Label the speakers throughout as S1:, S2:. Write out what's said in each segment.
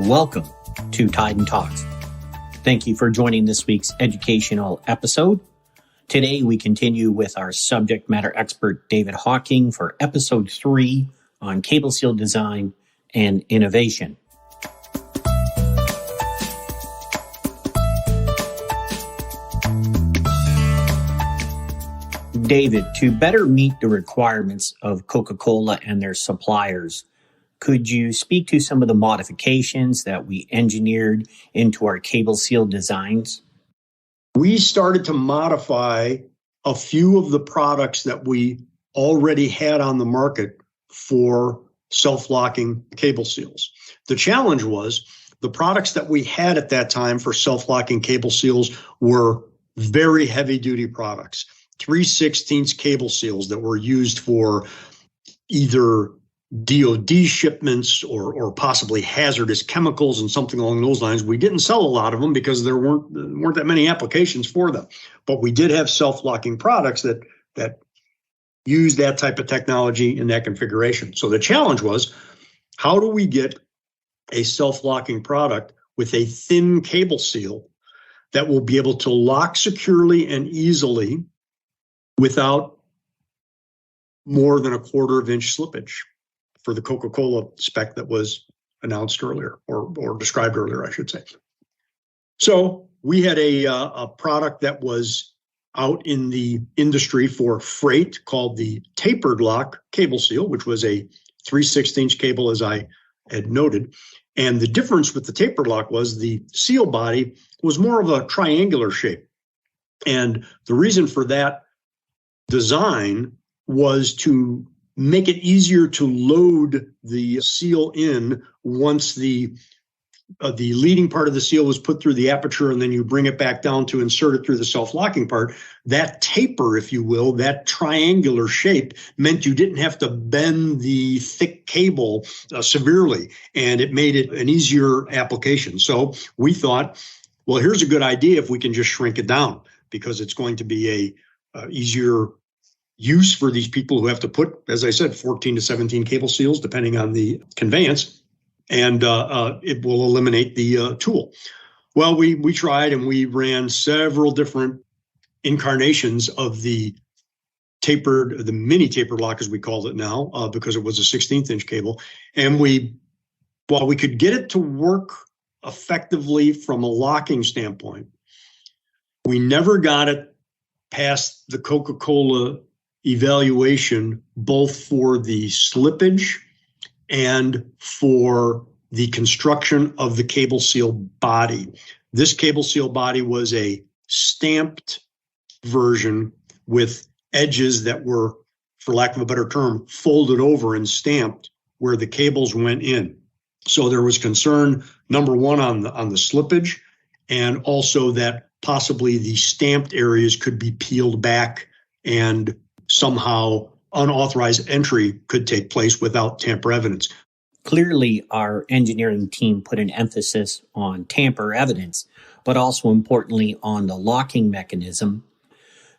S1: Welcome to Tyden Talks. Thank you for joining this week's educational episode. Today we continue with our subject matter expert David Hawking for episode 3 on cable seal design and innovation. David, to better meet the requirements of Coca-Cola and their suppliers, could you speak to some of the modifications that we engineered into our cable seal designs?
S2: We started to modify a few of the products that we already had on the market for self-locking cable seals. The challenge was the products that we had at that time for self-locking cable seals were very heavy-duty products. 3/16 cable seals that were used for either DoD shipments or possibly hazardous chemicals and something along those lines. We didn't sell a lot of them because there weren't that many applications for them. But we did have self-locking products that use that type of technology in that configuration. So the challenge was, how do we get a self-locking product with a thin cable seal that will be able to lock securely and easily without more than a 1/4 inch slippage for the Coca-Cola spec that was announced earlier or described earlier, I should say. So we had a product that was out in the industry for freight called the tapered lock cable seal, which was a 3/16 cable, as I had noted. And the difference with the tapered lock was the seal body was more of a triangular shape. And the reason for that design was to make it easier to load the seal in once the leading part of the seal was put through the aperture, and then you bring it back down to insert it through the self-locking part. That taper, if you will, that triangular shape meant you didn't have to bend the thick cable severely, and it made it an easier application. So we thought, well, here's a good idea if we can just shrink it down, because it's going to be a easier use for these people who have to put, as I said, 14 to 17 cable seals, depending on the conveyance, and it will eliminate the tool. Well, we tried and we ran several different incarnations of the mini tapered lock, as we called it now, because it was a 16th inch cable. And while we could get it to work effectively from a locking standpoint, we never got it past the Coca-Cola evaluation, both for the slippage and for the construction of the cable seal body. This cable seal body was a stamped version with edges that were, for lack of a better term, folded over and stamped where the cables went in. So there was concern, number one, on the slippage, and also that possibly the stamped areas could be peeled back and somehow unauthorized entry could take place without tamper evidence.
S1: Clearly, our engineering team put an emphasis on tamper evidence, but also importantly on the locking mechanism.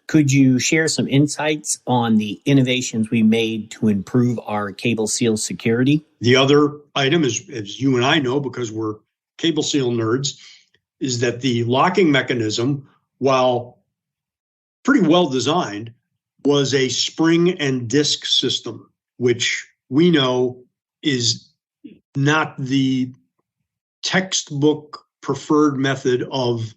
S1: Could you share some insights on the innovations we made to improve our cable seal security?
S2: The other item, as you and I know, because we're cable seal nerds, is that the locking mechanism, while pretty well designed, was a spring and disc system, which we know is not the textbook preferred method of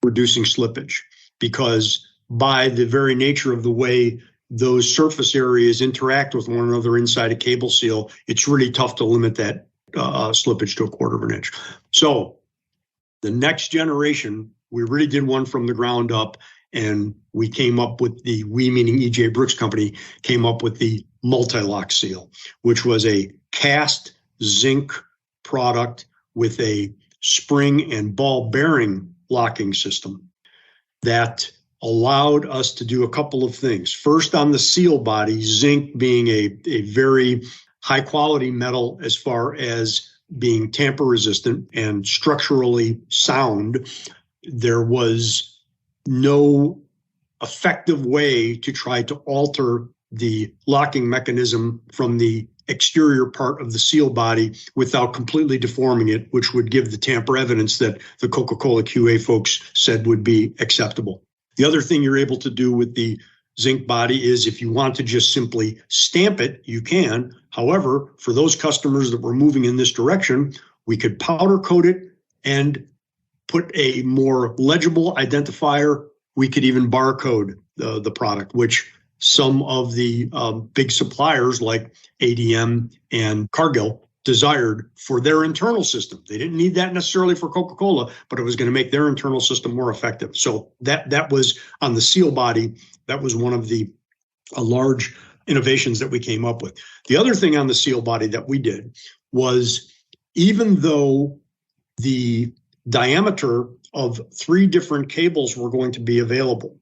S2: reducing slippage, because by the very nature of the way those surface areas interact with one another inside a cable seal, it's really tough to limit that slippage to a 1/4 inch. So the next generation, we really did one from the ground up, and we came up with we meaning E.J. Brooks Company, came up with the multi-lock seal, which was a cast zinc product with a spring and ball bearing locking system that allowed us to do a couple of things. First, on the seal body, zinc being a very high quality metal as far as being tamper resistant and structurally sound, there was no effective way to try to alter the locking mechanism from the exterior part of the seal body without completely deforming it, which would give the tamper evidence that the Coca-Cola QA folks said would be acceptable. The other thing you're able to do with the zinc body is if you want to just simply stamp it, you can. However, for those customers that were moving in this direction, we could powder coat it and put a more legible identifier. We could even barcode the product, which some of the big suppliers like ADM and Cargill desired for their internal system. They didn't need that necessarily for Coca-Cola, but it was going to make their internal system more effective. So that was on the seal body. That was one of the large innovations that we came up with. The other thing on the seal body that we did was, even though the diameter of 3 different cables were going to be available,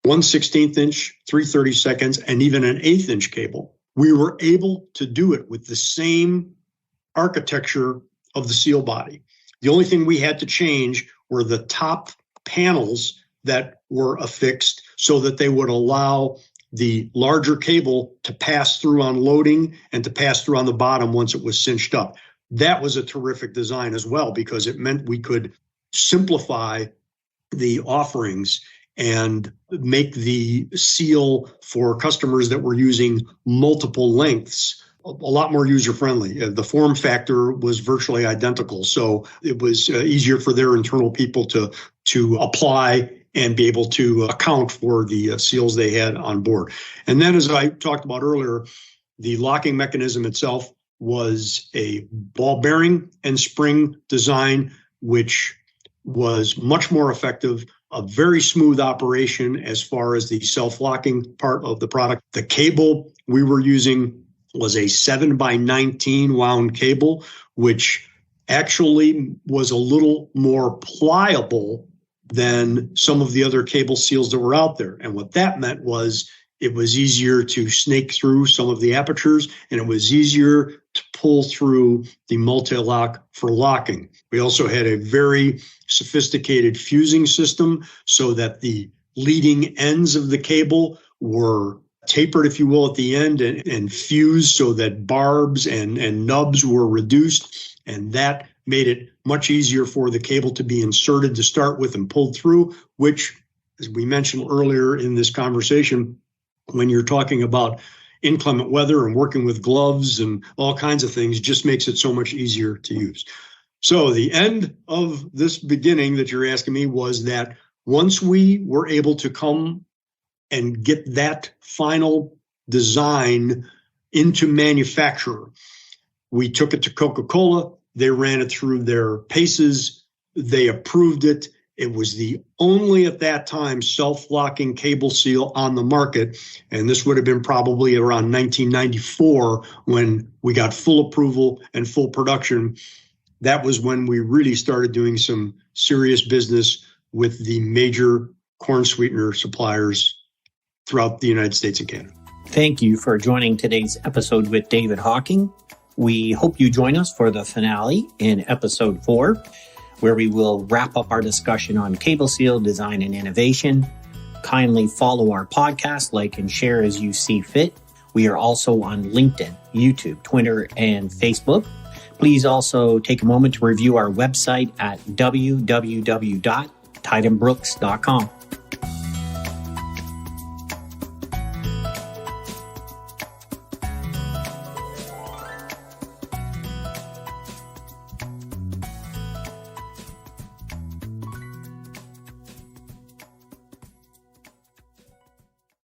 S2: 1/16 inch, 3/32, and even an 1/8 inch cable, we were able to do it with the same architecture of the seal body. The only thing we had to change were the top panels that were affixed so that they would allow the larger cable to pass through on loading and to pass through on the bottom once it was cinched up. That was a terrific design as well, because it meant we could simplify the offerings and make the seal for customers that were using multiple lengths a lot more user-friendly. The form factor was virtually identical, so it was easier for their internal people to apply and be able to account for the seals they had on board. And then, as I talked about earlier, the locking mechanism itself was a ball bearing and spring design, which was much more effective, a very smooth operation as far as the self-locking part of the product. The cable we were using was a 7x19 wound cable, which actually was a little more pliable than some of the other cable seals that were out there. And what that meant was it was easier to snake through some of the apertures, and it was easier to pull through the multi-lock for locking. We also had a very sophisticated fusing system so that the leading ends of the cable were tapered, if you will, at the end and fused so that barbs and nubs were reduced. And that made it much easier for the cable to be inserted to start with and pulled through, which, as we mentioned earlier in this conversation, when you're talking about inclement weather and working with gloves and all kinds of things, just makes it so much easier to use. So the end of this beginning that you're asking me was that once we were able to come and get that final design into manufacture, we took it to Coca-Cola. They ran it through their paces. They approved it. It was the only, at that time, self-locking cable seal on the market. And this would have been probably around 1994 when we got full approval and full production. That was when we really started doing some serious business with the major corn sweetener suppliers throughout the United States and Canada.
S1: Thank you for joining today's episode with David Hawking. We hope you join us for the finale in episode 4, where we will wrap up our discussion on cable seal design and innovation. Kindly follow our podcast, like and share as you see fit. We are also on LinkedIn, YouTube, Twitter, and Facebook. Please also take a moment to review our website at www.TydenBrooks.com.